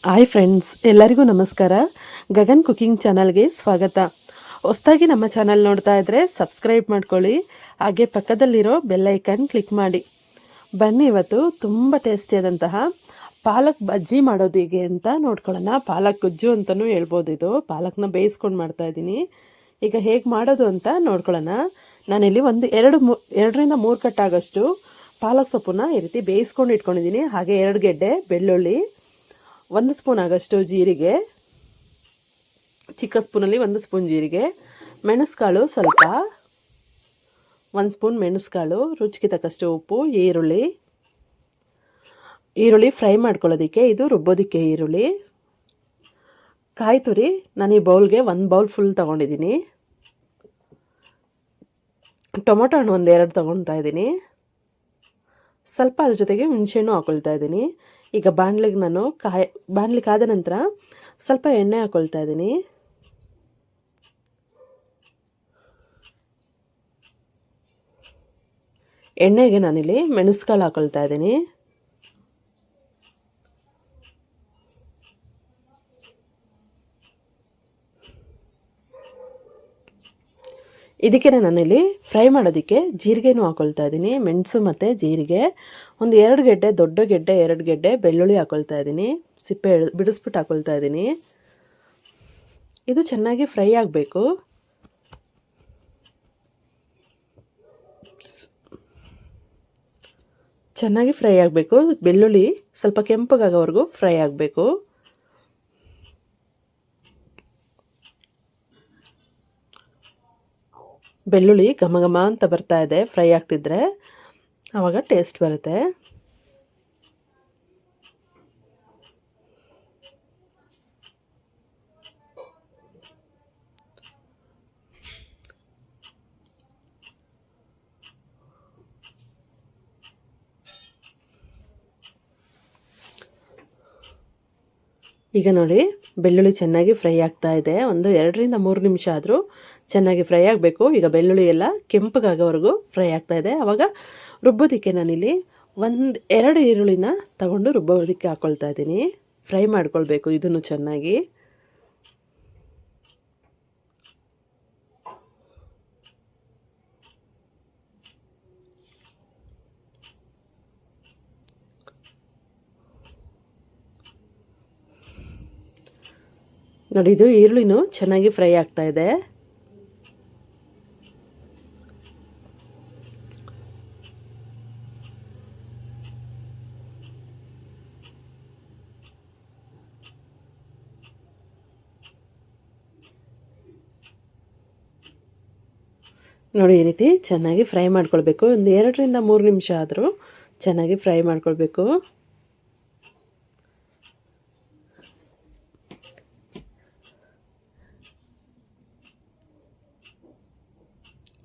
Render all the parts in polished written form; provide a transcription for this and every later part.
Hi friends, ಎಲ್ಲರಿಗೂ ನಮಸ್ಕಾರ. Gagan cooking ಚಾನಲ್ಗೆ ಸ್ವಾಗತ. ಹೊಸದಾಗಿ ನಮ್ಮ ಚಾನಲ್ ನೋಡ್ತಾ ಇದ್ದರೆ ಸಬ್ಸ್ಕ್ರೈಬ್ ಮಾಡ್ಕೊಳ್ಳಿ, ಹಾಗೆ ಪಕ್ಕದಲ್ಲಿರೋ ಬೆಲ್ ಐಕನ್ ಕ್ಲಿಕ್ ಮಾಡಿ. ಬನ್ನಿ ಇವತ್ತು ತುಂಬ ಟೇಸ್ಟಿಯಾದಂತಹ ಪಾಲಕ್ ಬಜ್ಜಿ ಮಾಡೋದು ಹೇಗೆ ಅಂತ ನೋಡ್ಕೊಳ್ಳೋಣ. ಪಾಲಕ್ ಗೊಜ್ಜು ಅಂತಲೂ ಹೇಳ್ಬೋದು. ಇದು ಪಾಲಕ್ನ ಬೇಯಿಸ್ಕೊಂಡು ಮಾಡ್ತಾಯಿದ್ದೀನಿ. ಈಗ ಹೇಗೆ ಮಾಡೋದು ಅಂತ ನೋಡ್ಕೊಳ್ಳೋಣ. ನಾನಿಲ್ಲಿ ಎರಡರಿಂದ ಮೂರು ಕಟ್ಟಾಗಷ್ಟು ಪಾಲಕ್ ಸೊಪ್ಪನ್ನ ಈ ರೀತಿ ಬೇಯಿಸ್ಕೊಂಡು ಇಟ್ಕೊಂಡಿದ್ದೀನಿ. ಹಾಗೆ 2 ಗೆಡ್ಡೆ ಬೆಳ್ಳುಳ್ಳಿ, 1 ಸ್ಪೂನ್ ಆಗಷ್ಟು ಜೀರಿಗೆ, ಚಿಕ್ಕ ಸ್ಪೂನಲ್ಲಿ 1 ಸ್ಪೂನ್ ಜೀರಿಗೆ, ಮೆಣಸುಕಾಳು ಸ್ವಲ್ಪ, 1 ಸ್ಪೂನ್ ಮೆಣಸುಕಾಳು, ರುಚಿಗೆ ತಕ್ಕಷ್ಟು ಉಪ್ಪು, ಈರುಳ್ಳಿ ಫ್ರೈ ಮಾಡ್ಕೊಳ್ಳೋದಕ್ಕೆ, ಇದು ರುಬ್ಬೋದಕ್ಕೆ ಈರುಳ್ಳಿ, ಕಾಯಿ ತುರಿ. ನಾನು ಈ ಬೌಲ್ಗೆ 1 ಬೌಲ್ ಫುಲ್ ತೊಗೊಂಡಿದ್ದೀನಿ. ಟೊಮೊಟೊ ಹಣ್ಣು 1-2 ತೊಗೊಳ್ತಾ ಇದ್ದೀನಿ. ಸ್ವಲ್ಪ ಅದ್ರ ಜೊತೆಗೆ ಹುಣಸೆಹಣ್ಣು ಹಾಕ್ಕೊಳ್ತಾ ಇದ್ದೀನಿ. ಈಗ ಬಾಣಲಿಗೆ ಕಾದ ನಂತರ ಸ್ವಲ್ಪ ಎಣ್ಣೆ ಹಾಕ್ಕೊಳ್ತಾ ಇದ್ದೀನಿ. ಎಣ್ಣೆಗೆ ನಾನಿಲ್ಲಿ ಮೆಣಸುಕಾಳು ಹಾಕ್ಕೊಳ್ತಾ ಇದ್ದೀನಿ. ಇದಕ್ಕೆ ನಾನಿಲ್ಲಿ ಫ್ರೈ ಮಾಡೋದಕ್ಕೆ ಜೀರಿಗೆನೂ ಹಾಕ್ಕೊಳ್ತಾ ಇದ್ದೀನಿ. ಮೆಣಸು ಮತ್ತು ಜೀರಿಗೆ, 2 ಗೆಡ್ಡೆ, ದೊಡ್ಡ ಗೆಡ್ಡೆ 2 ಗೆಡ್ಡೆ ಬೆಳ್ಳುಳ್ಳಿ ಹಾಕ್ಕೊಳ್ತಾ ಇದ್ದೀನಿ. ಸಿಪ್ಪೆ ಬಿಡಿಸ್ಬಿಟ್ಟು ಹಾಕ್ಕೊಳ್ತಾ ಇದ್ದೀನಿ. ಇದು ಚೆನ್ನಾಗಿ ಫ್ರೈ ಆಗಬೇಕು. ಬೆಳ್ಳುಳ್ಳಿ ಸ್ವಲ್ಪ ಕೆಂಪಗಾಗೋವರೆಗೂ ಫ್ರೈ ಆಗಬೇಕು. ಬೆಳ್ಳುಳ್ಳಿ ಘಮ ಘಮ ಅಂತ ಬರ್ತಾ ಇದೆ. ಫ್ರೈ ಆಗ್ತಿದ್ರೆ ಆವಾಗ ಟೇಸ್ಟ್ ಬರುತ್ತೆ. ಈಗ ನೋಡಿ, ಬೆಳ್ಳುಳ್ಳಿ ಚೆನ್ನಾಗಿ ಫ್ರೈ ಆಗ್ತಾ ಇದೆ. 2ರಿಂದ 3 ನಿಮಿಷ ಆದರೂ ಚೆನ್ನಾಗಿ ಫ್ರೈ ಆಗಬೇಕು. ಈಗ ಬೆಳ್ಳುಳ್ಳಿ ಎಲ್ಲ ಕೆಂಪಗಾಗೋವರೆಗೂ ಫ್ರೈ ಆಗ್ತಾ ಇದೆ. ಆವಾಗ ರುಬ್ಬೋದಕ್ಕೆ ನಾನಿಲ್ಲಿ 2 ಈರುಳ್ಳಿನ ತಗೊಂಡು ರುಬ್ಬೋದಕ್ಕೆ ಹಾಕ್ಕೊಳ್ತಾ ಇದ್ದೀನಿ. ಫ್ರೈ ಮಾಡ್ಕೊಳ್ಬೇಕು ಇದನ್ನು ಚೆನ್ನಾಗಿ. ನೋಡಿ, ಇದು ಈರುಳ್ಳಿನೂ ಚೆನ್ನಾಗಿ ಫ್ರೈ ಆಗ್ತಾ ಇದೆ. ನೋಡಿ, ಈ ರೀತಿ ಚೆನ್ನಾಗಿ ಫ್ರೈ ಮಾಡ್ಕೊಳ್ಬೇಕು. 2ರಿಂದ 3 ನಿಮಿಷ ಆದರೂ ಚೆನ್ನಾಗಿ ಫ್ರೈ ಮಾಡ್ಕೊಳ್ಬೇಕು.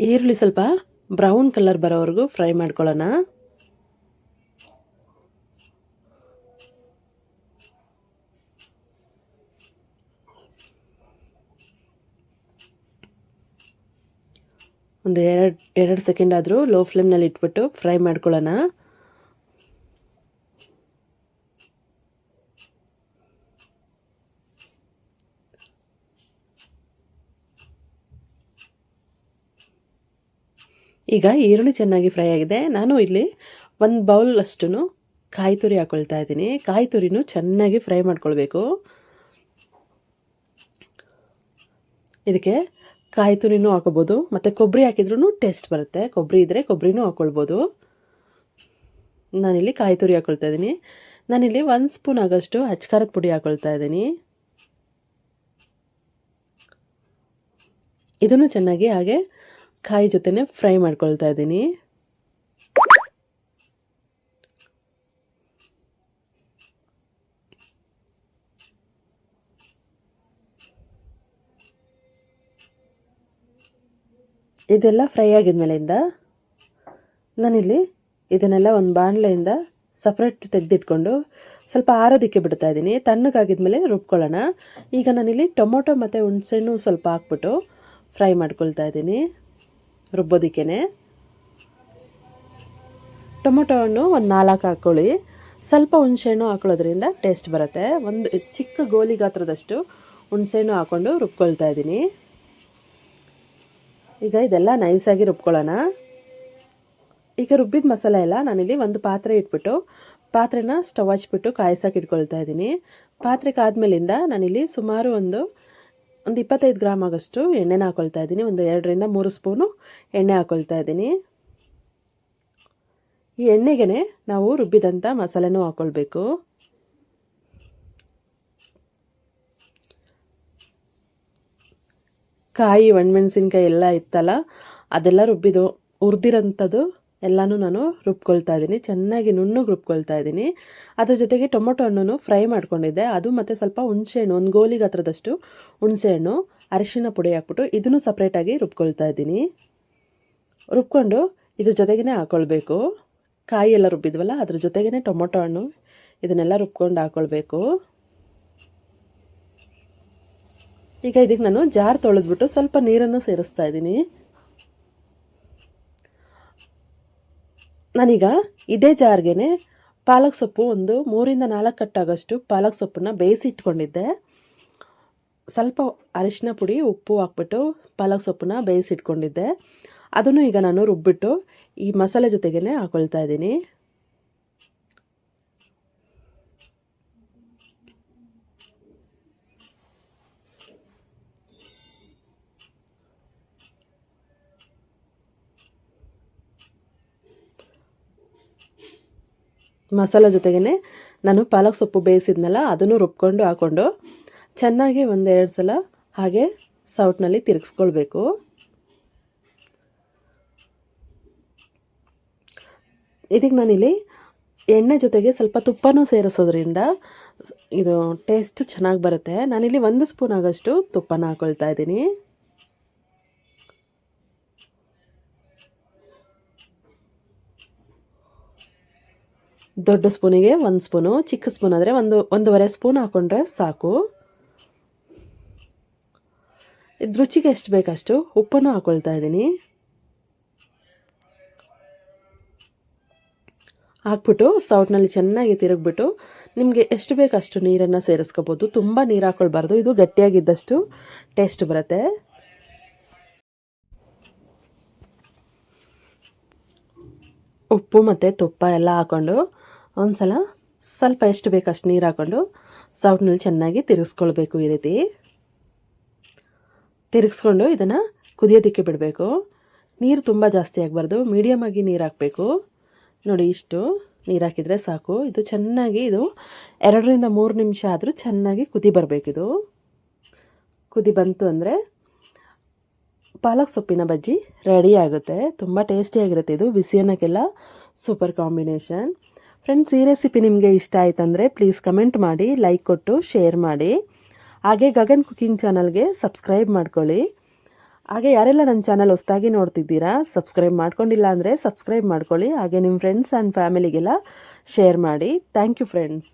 ಈರುಳ್ಳಿ ಸ್ವಲ್ಪ ಬ್ರೌನ್ ಕಲರ್ ಬರೋವರೆಗೂ ಫ್ರೈ ಮಾಡ್ಕೊಳ್ಳೋಣ. ಎರಡು ಸೆಕೆಂಡ್ ಆದರೂ ಲೋ ಫ್ಲೇಮ್ನಲ್ಲಿ ಇಟ್ಬಿಟ್ಟು ಫ್ರೈ ಮಾಡ್ಕೊಳ್ಳೋಣ. ಈಗ ಈರುಳ್ಳಿ ಚೆನ್ನಾಗಿ ಫ್ರೈ ಆಗಿದೆ. ನಾನು ಇಲ್ಲಿ 1 ಬೌಲ್ ಅಷ್ಟು ಕಾಯಿ ತುರಿ ಹಾಕ್ಕೊಳ್ತಾ ಇದ್ದೀನಿ. ಕಾಯಿ ತುರಿನೂ ಚೆನ್ನಾಗಿ ಫ್ರೈ ಮಾಡ್ಕೊಳ್ಬೇಕು. ಇದಕ್ಕೆ ಕಾಯಿ ತುರಿನೂ ಹಾಕೋಬೋದು, ಮತ್ತು ಕೊಬ್ಬರಿ ಹಾಕಿದ್ರೂ ಟೇಸ್ಟ್ ಬರುತ್ತೆ. ಕೊಬ್ಬರಿ ಇದ್ದರೆ ಕೊಬ್ಬರಿನೂ ಹಾಕ್ಕೊಳ್ಬೋದು. ನಾನಿಲ್ಲಿ ಕಾಯಿ ತುರಿ ಹಾಕ್ಕೊಳ್ತಾ ಇದ್ದೀನಿ. ನಾನಿಲ್ಲಿ 1 ಸ್ಪೂನ್ ಆಗೋಷ್ಟು ಅಚ್ಕಾರದ ಪುಡಿ ಹಾಕ್ಕೊಳ್ತಾ ಇದ್ದೀನಿ. ಇದನ್ನು ಚೆನ್ನಾಗಿ ಹಾಗೆ ಕಾಯಿ ಜೊತೆನೆ ಫ್ರೈ ಮಾಡ್ಕೊಳ್ತಾ ಇದ್ದೀನಿ. ಇದೆಲ್ಲ ಫ್ರೈ ಆಗಿದ್ಮೇಲೆಯಿಂದ ನಾನಿಲ್ಲಿ ಇದನ್ನೆಲ್ಲ ಒಂದು ಬಾಣಲೆಯಿಂದ ಸಪ್ರೇಟ್ ತೆಗೆದಿಟ್ಕೊಂಡು ಸ್ವಲ್ಪ ಆರೋದಕ್ಕೆ ಬಿಡ್ತಾ ಇದ್ದೀನಿ. ತಣ್ಣಗಾಗಿದ್ಮೇಲೆ ರುಬ್ಕೊಳ್ಳೋಣ. ಈಗ ನಾನಿಲ್ಲಿ ಟೊಮೊಟೊ ಮತ್ತು ಹುಣಸೆಹಣ್ಣು ಸ್ವಲ್ಪ ಹಾಕ್ಬಿಟ್ಟು ಫ್ರೈ ಮಾಡ್ಕೊಳ್ತಾ ಇದ್ದೀನಿ ರುಬ್ಬೋದಕ್ಕೇ. ಟೊಮೊಟೊ ಹಣ್ಣು 4 ಹಾಕ್ಕೊಳ್ಳಿ. ಸ್ವಲ್ಪ ಹುಣಸೆಹಣ್ಣು ಹಾಕೊಳ್ಳೋದ್ರಿಂದ ಟೇಸ್ಟ್ ಬರುತ್ತೆ. ಒಂದು ಚಿಕ್ಕ ಗೋಲಿ ಗಾತ್ರದಷ್ಟು ಹುಣಸೆಹಣ್ಣು ಹಾಕ್ಕೊಂಡು ರುಬ್ಕೊಳ್ತಾ ಇದ್ದೀನಿ. ಈಗ ಇದೆಲ್ಲ ನೈಸಾಗಿ ರುಬ್ಕೊಳ್ಳೋಣ. ಈಗ ರುಬ್ಬಿದ ಮಸಾಲೆ ಎಲ್ಲ ನಾನಿಲ್ಲಿ ಒಂದು ಪಾತ್ರೆ ಇಟ್ಬಿಟ್ಟು ಪಾತ್ರೆನ ಸ್ಟವ್ ಹಚ್ಬಿಟ್ಟು ಕಾಯಿಸೋಕೆ ಇಟ್ಕೊಳ್ತಾ ಇದ್ದೀನಿ. ಪಾತ್ರೆ ಕಾದ್ಮೇಲಿಂದ ನಾನಿಲ್ಲಿ ಸುಮಾರು ಒಂದು 25 ಗ್ರಾಮ್ ಆಗೋಷ್ಟು ಎಣ್ಣೆನ ಹಾಕ್ಕೊಳ್ತಾ ಇದ್ದೀನಿ. ಒಂದು 2ರಿಂದ 3 ಸ್ಪೂನು ಎಣ್ಣೆ ಹಾಕ್ಕೊಳ್ತಾ ಇದ್ದೀನಿ. ಈ ಎಣ್ಣೆಗೆ ನಾವು ರುಬ್ಬಿದಂಥ ಮಸಾಲೆನೂ ಹಾಕ್ಕೊಳ್ಬೇಕು. ಕಾಯಿ ಒಣಮೆಣಸಿನ್ಕಾಯಿ ಎಲ್ಲ ಇತ್ತಲ್ಲ, ಅದೆಲ್ಲ ಹುರಿದಿರೋಂಥದ್ದು ಎಲ್ಲನೂ ನಾನು ರುಬ್ಕೊಳ್ತಾ ಇದ್ದೀನಿ. ಚೆನ್ನಾಗಿ ನುಣ್ಣಗೆ ರುಬ್ಕೊಳ್ತಾ ಇದ್ದೀನಿ. ಅದ್ರ ಜೊತೆಗೆ ಟೊಮೊಟೊ ಹಣ್ಣು ಫ್ರೈ ಮಾಡ್ಕೊಂಡಿದ್ದೆ, ಅದು ಮತ್ತು ಸ್ವಲ್ಪ ಹುಣಸೆಹಣ್ಣು, ಒಂದು ಗೋಲಿ ಗಾತ್ರದಷ್ಟು ಹುಣಸೆಹಣ್ಣು, ಅರಿಶಿನ ಪುಡಿ ಹಾಕ್ಬಿಟ್ಟು ಇದನ್ನು ಸಪ್ರೇಟಾಗಿ ರುಬ್ಕೊಳ್ತಾ ಇದ್ದೀನಿ. ರುಬ್ಕೊಂಡು ಇದ್ರ ಜೊತೆಗೇ ಹಾಕ್ಕೊಳ್ಬೇಕು. ಕಾಯಿ ಎಲ್ಲ ರುಬ್ಬಿದ್ವಲ್ಲ ಅದ್ರ ಜೊತೆಗೇ ಟೊಮೊಟೊ ಹಣ್ಣು ಇದನ್ನೆಲ್ಲ ರುಬ್ಕೊಂಡು ಹಾಕ್ಕೊಳ್ಬೇಕು. ಈಗ ಇದಕ್ಕೆ ನಾನು ಜಾರ್ ತೊಳೆದ್ಬಿಟ್ಟು ಸ್ವಲ್ಪ ನೀರನ್ನು ಸೇರಿಸ್ತಾ ಇದ್ದೀನಿ. ನಾನೀಗ ಇದೇ ಜಾರ್ಗೆ ಪಾಲಕ್ ಸೊಪ್ಪು ಒಂದು 3ರಿಂದ 4 ಕಟ್ಟಾಗೋಷ್ಟು ಪಾಲಕ್ ಸೊಪ್ಪನ್ನ ಬೇಯಿಸಿ ಇಟ್ಕೊಂಡಿದ್ದೆ. ಸ್ವಲ್ಪ ಅರಿಶಿನ ಪುಡಿ ಉಪ್ಪು ಹಾಕ್ಬಿಟ್ಟು ಪಾಲಕ್ ಸೊಪ್ಪನ್ನ ಬೇಯಿಸಿ ಇಟ್ಕೊಂಡಿದ್ದೆ. ಅದನ್ನು ಈಗ ನಾನು ರುಬ್ಬಿಟ್ಟು ಈ ಮಸಾಲೆ ಜೊತೆಗೇ ಹಾಕ್ಕೊಳ್ತಾ ಇದ್ದೀನಿ. ಮಸಾಲೆ ಜೊತೆಗೇ ನಾನು ಪಾಲಕ್ ಸೊಪ್ಪು ಬೇಯಿಸಿದ್ನಲ್ಲ ಅದನ್ನು ರುಬ್ಕೊಂಡು ಹಾಕ್ಕೊಂಡು ಚೆನ್ನಾಗಿ 1-2 ಸಲ ಹಾಗೆ ಸೌಟ್ನಲ್ಲಿ ತಿರುಗಿಸ್ಕೊಳ್ಬೇಕು. ಇದಕ್ಕೆ ನಾನಿಲ್ಲಿ ಎಣ್ಣೆ ಜೊತೆಗೆ ಸ್ವಲ್ಪ ತುಪ್ಪನೂ ಸೇರಿಸೋದ್ರಿಂದ ಇದು ಟೇಸ್ಟ್ ಚೆನ್ನಾಗಿ ಬರುತ್ತೆ. ನಾನಿಲ್ಲಿ 1 ಸ್ಪೂನ್ ಆಗೋಷ್ಟು ತುಪ್ಪನ ಹಾಕ್ಕೊಳ್ತಾ ಇದ್ದೀನಿ. ದೊಡ್ಡ ಸ್ಪೂನಿಗೆ 1 ಸ್ಪೂನು, ಚಿಕ್ಕ ಸ್ಪೂನ್ ಆದರೆ 1.5 ಸ್ಪೂನ್ ಹಾಕ್ಕೊಂಡ್ರೆ ಸಾಕು. ಇದು ರುಚಿಗೆ ಎಷ್ಟು ಬೇಕಷ್ಟು ಉಪ್ಪನ್ನು ಹಾಕ್ಕೊಳ್ತಾ ಇದ್ದೀನಿ. ಹಾಕ್ಬಿಟ್ಟು ಸೌಟ್ನಲ್ಲಿ ಚೆನ್ನಾಗಿ ತಿರುಗಿಬಿಟ್ಟು ನಿಮಗೆ ಎಷ್ಟು ಬೇಕಷ್ಟು ನೀರನ್ನು ಸೇರಿಸ್ಕೋಬೋದು. ತುಂಬ ನೀರು ಹಾಕ್ಕೊಳ್ಬಾರ್ದು, ಇದು ಗಟ್ಟಿಯಾಗಿದ್ದಷ್ಟು ಟೇಸ್ಟ್ ಬರುತ್ತೆ. ಉಪ್ಪು ಮತ್ತು ತುಪ್ಪ ಎಲ್ಲ ಹಾಕ್ಕೊಂಡು ಒಂದ್ಸಲ ಸ್ವಲ್ಪ ಎಷ್ಟು ಬೇಕಷ್ಟು ನೀರು ಹಾಕ್ಕೊಂಡು ಸೌಟ್ನಲ್ಲಿ ಚೆನ್ನಾಗಿ ತಿರುಗಿಸ್ಕೊಳ್ಬೇಕು. ಈ ರೀತಿ ತಿರುಗಿಸ್ಕೊಂಡು ಇದನ್ನು ಕುದಿಯೋದಕ್ಕೆ ಬಿಡಬೇಕು. ನೀರು ತುಂಬ ಜಾಸ್ತಿ ಆಗಬಾರ್ದು, ಮೀಡಿಯಮ್ ಆಗಿ ನೀರು ಹಾಕಬೇಕು. ನೋಡಿ, ಇಷ್ಟು ನೀರು ಹಾಕಿದರೆ ಸಾಕು. ಇದು ಚೆನ್ನಾಗಿ 2ರಿಂದ 3 ನಿಮಿಷ ಆದರೂ ಚೆನ್ನಾಗಿ ಕುದಿ ಬರಬೇಕಿದು. ಕುದಿ ಬಂತು ಅಂದರೆ ಪಾಲಕ್ ಸೊಪ್ಪಿನ ಬಜ್ಜಿ ರೆಡಿ ಆಗುತ್ತೆ. ತುಂಬ ಟೇಸ್ಟಿಯಾಗಿರುತ್ತೆ. ಇದು ಬಿಸಿ ಅನ್ನಕ್ಕೆಲ್ಲ ಸೂಪರ್ ಕಾಂಬಿನೇಷನ್. ಫ್ರೆಂಡ್ಸ್, ಈ ರೆಸಿಪಿ ನಿಮಗೆ ಇಷ್ಟ ಆಯ್ತಂದರೆ ಪ್ಲೀಸ್ ಕಮೆಂಟ್ ಮಾಡಿ, ಲೈಕ್ ಕೊಟ್ಟು ಶೇರ್ ಮಾಡಿ. ಹಾಗೆ ಗಗನ್ ಕುಕಿಂಗ್ ಚಾನಲ್ಗೆ ಸಬ್ಸ್ಕ್ರೈಬ್ ಮಾಡ್ಕೊಳ್ಳಿ. ಹಾಗೆ ಯಾರೆಲ್ಲ ನನ್ನ ಚಾನಲ್ ಹೊಸದಾಗಿ ನೋಡ್ತಿದ್ದೀರಾ, ಸಬ್ಸ್ಕ್ರೈಬ್ ಮಾಡ್ಕೊಂಡಿಲ್ಲ ಅಂದರೆ ಸಬ್ಸ್ಕ್ರೈಬ್ ಮಾಡ್ಕೊಳ್ಳಿ. ಹಾಗೆ ನಿಮ್ಮ ಫ್ರೆಂಡ್ಸ್ ಆ್ಯಂಡ್ ಫ್ಯಾಮಿಲಿಗೆಲ್ಲ ಶೇರ್ ಮಾಡಿ. Thank you friends.